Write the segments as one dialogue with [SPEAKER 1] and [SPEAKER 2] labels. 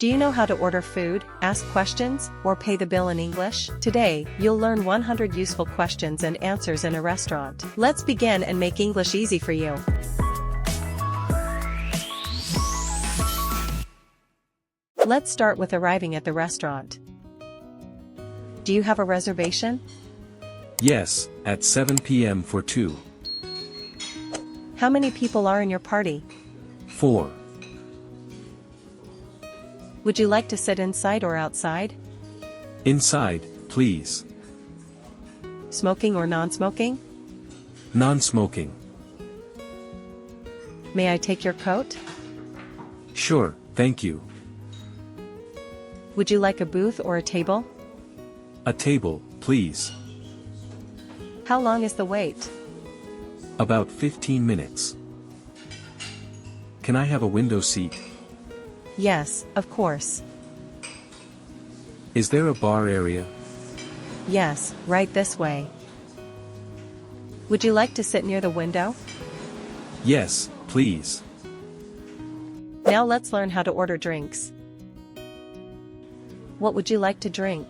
[SPEAKER 1] Do you know how to order food, ask questions, or pay the bill in English? Today, you'll learn 100 useful questions and answers in a restaurant. Let's begin and make English easy for you. Let's start with arriving at the restaurant. Do you have a reservation?
[SPEAKER 2] Yes, at 7 p.m. for 2.
[SPEAKER 1] How many people are in your party?
[SPEAKER 2] 4.
[SPEAKER 1] Would you like to sit inside or outside?
[SPEAKER 2] Inside, please.
[SPEAKER 1] Smoking or non-smoking?
[SPEAKER 2] Non-smoking.
[SPEAKER 1] May I take your coat?
[SPEAKER 2] Sure, thank you.
[SPEAKER 1] Would you like a booth or a table?
[SPEAKER 2] A table, please.
[SPEAKER 1] How long is the wait?
[SPEAKER 2] About 15 minutes. Can I have a window seat?
[SPEAKER 1] Yes, of course.
[SPEAKER 2] Is there a bar area?
[SPEAKER 1] Yes, right this way. Would you like to sit near the window?
[SPEAKER 2] Yes, please.
[SPEAKER 1] Now let's learn how to order drinks. What would you like to drink?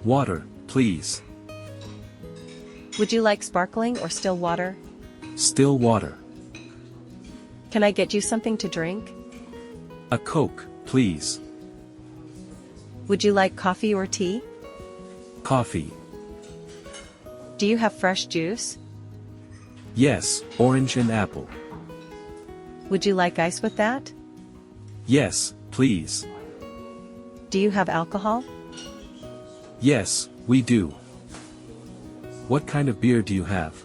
[SPEAKER 2] Water, please.
[SPEAKER 1] Would you like sparkling or still water?
[SPEAKER 2] Still water.
[SPEAKER 1] Can I get you something to drink?
[SPEAKER 2] A Coke, please.
[SPEAKER 1] Would you like coffee or tea?
[SPEAKER 2] Coffee.
[SPEAKER 1] Do you have fresh juice?
[SPEAKER 2] Yes, orange and apple.
[SPEAKER 1] Would you like ice with that?
[SPEAKER 2] Yes, please.
[SPEAKER 1] Do you have alcohol?
[SPEAKER 2] Yes, we do. What kind of beer do you have?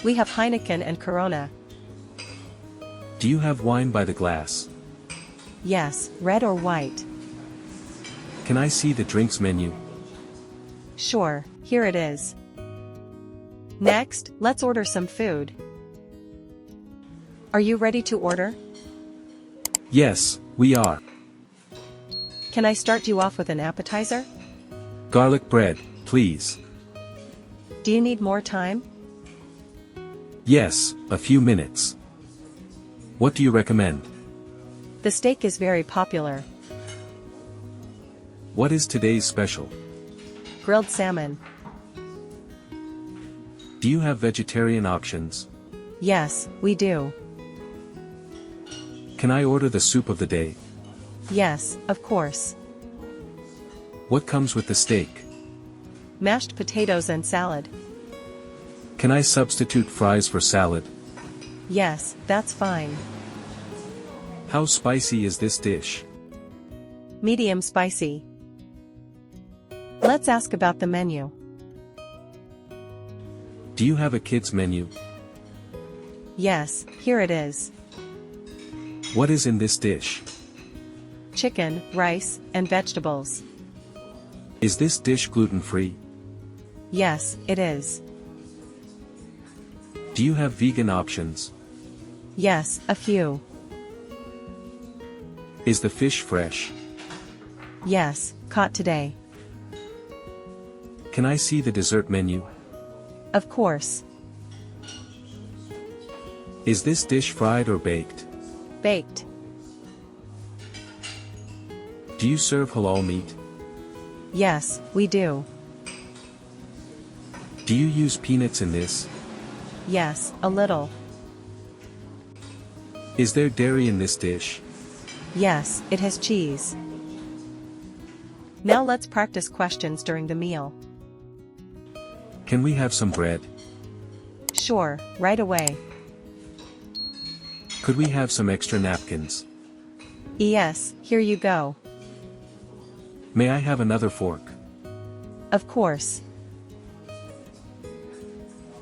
[SPEAKER 1] We have Heineken and Corona.
[SPEAKER 2] Do you have wine by the glass?
[SPEAKER 1] Yes, red or white.
[SPEAKER 2] Can I see the drinks menu?
[SPEAKER 1] Sure, here it is. Next, let's order some food. Are you ready to order?
[SPEAKER 2] Yes, we are.
[SPEAKER 1] Can I start you off with an appetizer?
[SPEAKER 2] Garlic bread, please.
[SPEAKER 1] Do you need more time?
[SPEAKER 2] Yes, a few minutes. What do you recommend?
[SPEAKER 1] The steak is very popular.
[SPEAKER 2] What is today's special?
[SPEAKER 1] Grilled salmon.
[SPEAKER 2] Do you have vegetarian options?
[SPEAKER 1] Yes, we do.
[SPEAKER 2] Can I order the soup of the day?
[SPEAKER 1] Yes, of course.
[SPEAKER 2] What comes with the steak?
[SPEAKER 1] Mashed potatoes and salad.
[SPEAKER 2] Can I substitute fries for salad?
[SPEAKER 1] Yes, that's fine.
[SPEAKER 2] How spicy is this dish?
[SPEAKER 1] Medium spicy. Let's ask about the menu.
[SPEAKER 2] Do you have a kids menu?
[SPEAKER 1] Yes, here it is.
[SPEAKER 2] What is in this dish?
[SPEAKER 1] Chicken, rice, and vegetables.
[SPEAKER 2] Is this dish gluten-free?
[SPEAKER 1] Yes, it is.
[SPEAKER 2] Do you have vegan options?
[SPEAKER 1] Yes, a few.
[SPEAKER 2] Is the fish fresh?
[SPEAKER 1] Yes, caught today.
[SPEAKER 2] Can I see the dessert menu?
[SPEAKER 1] Of course.
[SPEAKER 2] Is this dish fried or baked?
[SPEAKER 1] Baked.
[SPEAKER 2] Do you serve halal meat?
[SPEAKER 1] Yes, we do.
[SPEAKER 2] Do you use peanuts in this?
[SPEAKER 1] Yes, a little.
[SPEAKER 2] Is there dairy in this dish?
[SPEAKER 1] Yes, it has cheese. Now let's practice questions during the meal.
[SPEAKER 2] Can we have some bread?
[SPEAKER 1] Sure, right away.
[SPEAKER 2] Could we have some extra napkins?
[SPEAKER 1] Yes, here you go.
[SPEAKER 2] May I have another fork?
[SPEAKER 1] Of course.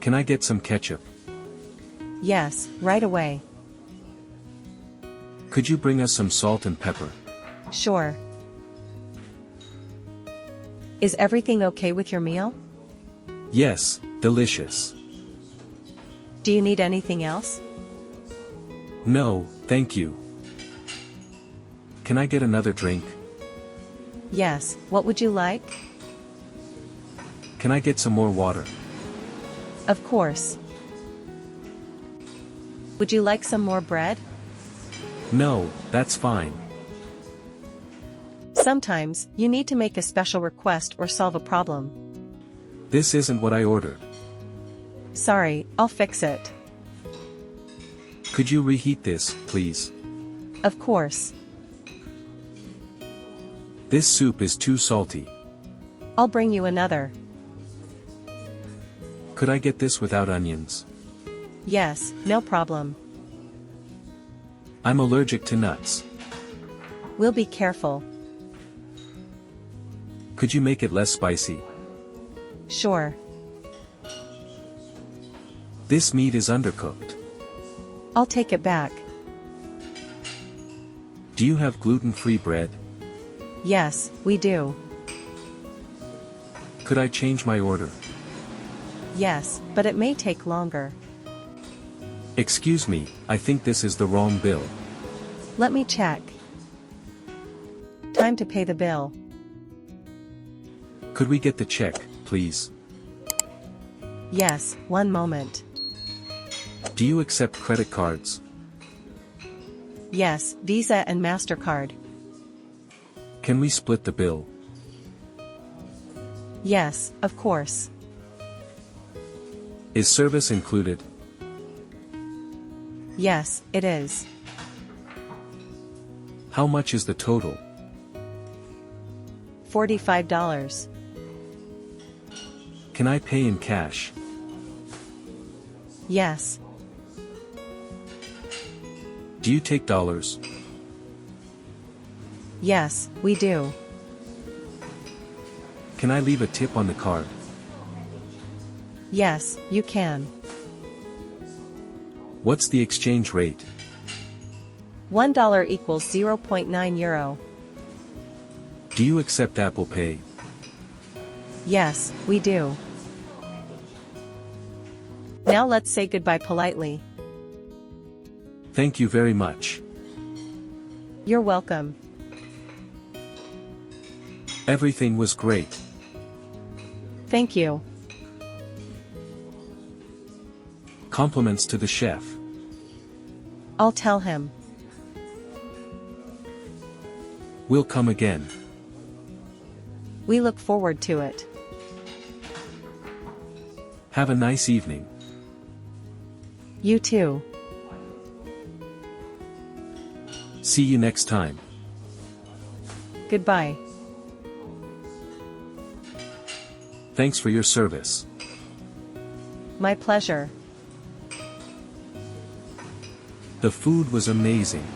[SPEAKER 2] Can I get some ketchup?
[SPEAKER 1] Yes, right away.
[SPEAKER 2] Could you bring us some salt and pepper?
[SPEAKER 1] Sure. Is everything okay with your meal?
[SPEAKER 2] Yes, delicious.
[SPEAKER 1] Do you need anything else?
[SPEAKER 2] No, thank you. Can I get another drink?
[SPEAKER 1] Yes, what would you like?
[SPEAKER 2] Can I get some more water?
[SPEAKER 1] Of course. Would you like some more bread?
[SPEAKER 2] No, that's fine.
[SPEAKER 1] Sometimes, you need to make a special request or solve a problem.
[SPEAKER 2] This isn't what I ordered.
[SPEAKER 1] Sorry, I'll fix it.
[SPEAKER 2] Could you reheat this, please?
[SPEAKER 1] Of course.
[SPEAKER 2] This soup is too salty.
[SPEAKER 1] I'll bring you another.
[SPEAKER 2] Could I get this without onions?
[SPEAKER 1] Yes, no problem.
[SPEAKER 2] I'm allergic to nuts.
[SPEAKER 1] We'll be careful.
[SPEAKER 2] Could you make it less spicy?
[SPEAKER 1] Sure.
[SPEAKER 2] This meat is undercooked.
[SPEAKER 1] I'll take it back.
[SPEAKER 2] Do you have gluten-free bread?
[SPEAKER 1] Yes, we do.
[SPEAKER 2] Could I change my order?
[SPEAKER 1] Yes, but it may take longer.
[SPEAKER 2] Excuse me, I think this is the wrong bill.
[SPEAKER 1] Let me check. Time to pay the bill.
[SPEAKER 2] Could we get the check, please?
[SPEAKER 1] Yes, one moment.
[SPEAKER 2] Do you accept credit cards?
[SPEAKER 1] Yes, Visa and MasterCard.
[SPEAKER 2] Can we split the bill?
[SPEAKER 1] Yes, of course.
[SPEAKER 2] Is service included?
[SPEAKER 1] Yes, it is.
[SPEAKER 2] How much is the total?
[SPEAKER 1] $45.
[SPEAKER 2] Can I pay in cash?
[SPEAKER 1] Yes.
[SPEAKER 2] Do you take dollars?
[SPEAKER 1] Yes, we do.
[SPEAKER 2] Can I leave a tip on the card?
[SPEAKER 1] Yes, you can.
[SPEAKER 2] What's the exchange rate?
[SPEAKER 1] $1 equals €0.9.
[SPEAKER 2] Do you accept Apple Pay?
[SPEAKER 1] Yes, we do. Now let's say goodbye politely.
[SPEAKER 2] Thank you very much.
[SPEAKER 1] You're welcome.
[SPEAKER 2] Everything was great.
[SPEAKER 1] Thank you.
[SPEAKER 2] Compliments to the chef.
[SPEAKER 1] I'll tell him.
[SPEAKER 2] We'll come again.
[SPEAKER 1] We look forward to it.
[SPEAKER 2] Have a nice evening.
[SPEAKER 1] You too.
[SPEAKER 2] See you next time.
[SPEAKER 1] Goodbye.
[SPEAKER 2] Thanks for your service.
[SPEAKER 1] My pleasure.
[SPEAKER 2] The food was amazing.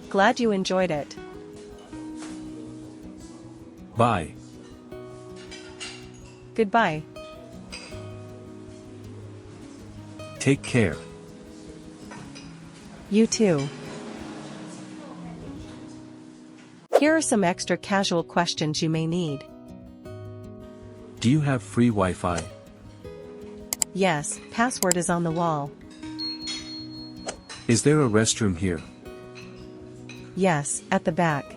[SPEAKER 1] Glad you enjoyed it.
[SPEAKER 2] Bye.
[SPEAKER 1] Goodbye.
[SPEAKER 2] Take care.
[SPEAKER 1] You too. Here are some extra casual questions you may need.
[SPEAKER 2] Do you have free Wi-Fi?
[SPEAKER 1] Yes, password is on the wall.
[SPEAKER 2] Is there a restroom here?
[SPEAKER 1] Yes, at the back.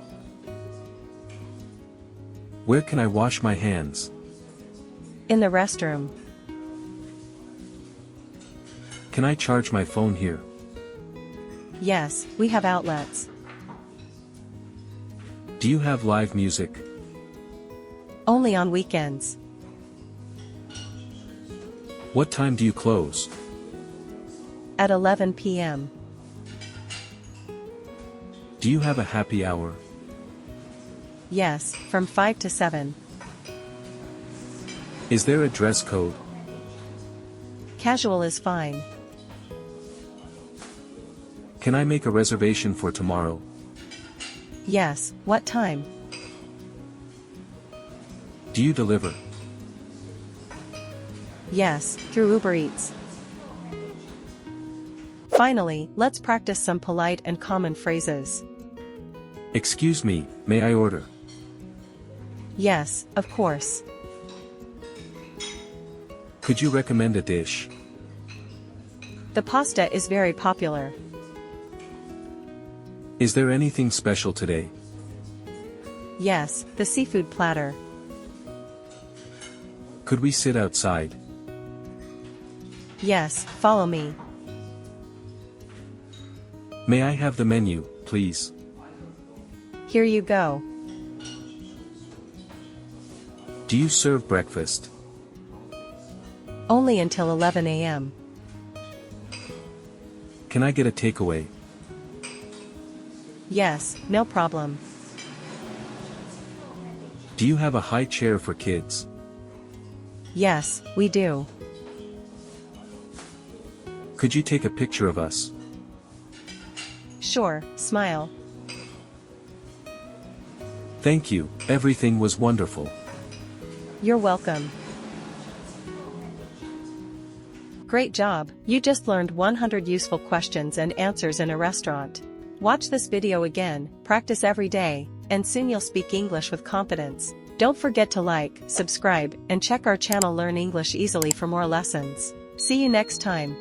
[SPEAKER 2] Where can I wash my hands?
[SPEAKER 1] In the restroom.
[SPEAKER 2] Can I charge my phone here?
[SPEAKER 1] Yes, we have outlets.
[SPEAKER 2] Do you have live music?
[SPEAKER 1] Only on weekends.
[SPEAKER 2] What time do you close?
[SPEAKER 1] At 11 p.m.
[SPEAKER 2] Do you have a happy hour?
[SPEAKER 1] Yes, from 5 to 7.
[SPEAKER 2] Is there a dress code?
[SPEAKER 1] Casual is fine.
[SPEAKER 2] Can I make a reservation for tomorrow?
[SPEAKER 1] Yes, what time?
[SPEAKER 2] Do you deliver?
[SPEAKER 1] Yes, through Uber Eats. Finally, let's practice some polite and common phrases.
[SPEAKER 2] Excuse me, may I order?
[SPEAKER 1] Yes, of course.
[SPEAKER 2] Could you recommend a dish?
[SPEAKER 1] The pasta is very popular.
[SPEAKER 2] Is there anything special today?
[SPEAKER 1] Yes, the seafood platter.
[SPEAKER 2] Could we sit outside?
[SPEAKER 1] Yes, follow me.
[SPEAKER 2] May I have the menu, please?
[SPEAKER 1] Here you go.
[SPEAKER 2] Do you serve breakfast?
[SPEAKER 1] Only until 11 a.m.
[SPEAKER 2] Can I get a takeaway?
[SPEAKER 1] Yes, no problem.
[SPEAKER 2] Do you have a high chair for kids?
[SPEAKER 1] Yes, we do.
[SPEAKER 2] Could you take a picture of us?
[SPEAKER 1] Sure, smile.
[SPEAKER 2] Thank you, everything was wonderful.
[SPEAKER 1] You're welcome. Great job, you just learned 100 useful questions and answers in a restaurant. Watch this video again, practice every day, and soon you'll speak English with confidence. Don't forget to like, subscribe, and check our channel Learn English Easily for more lessons. See you next time.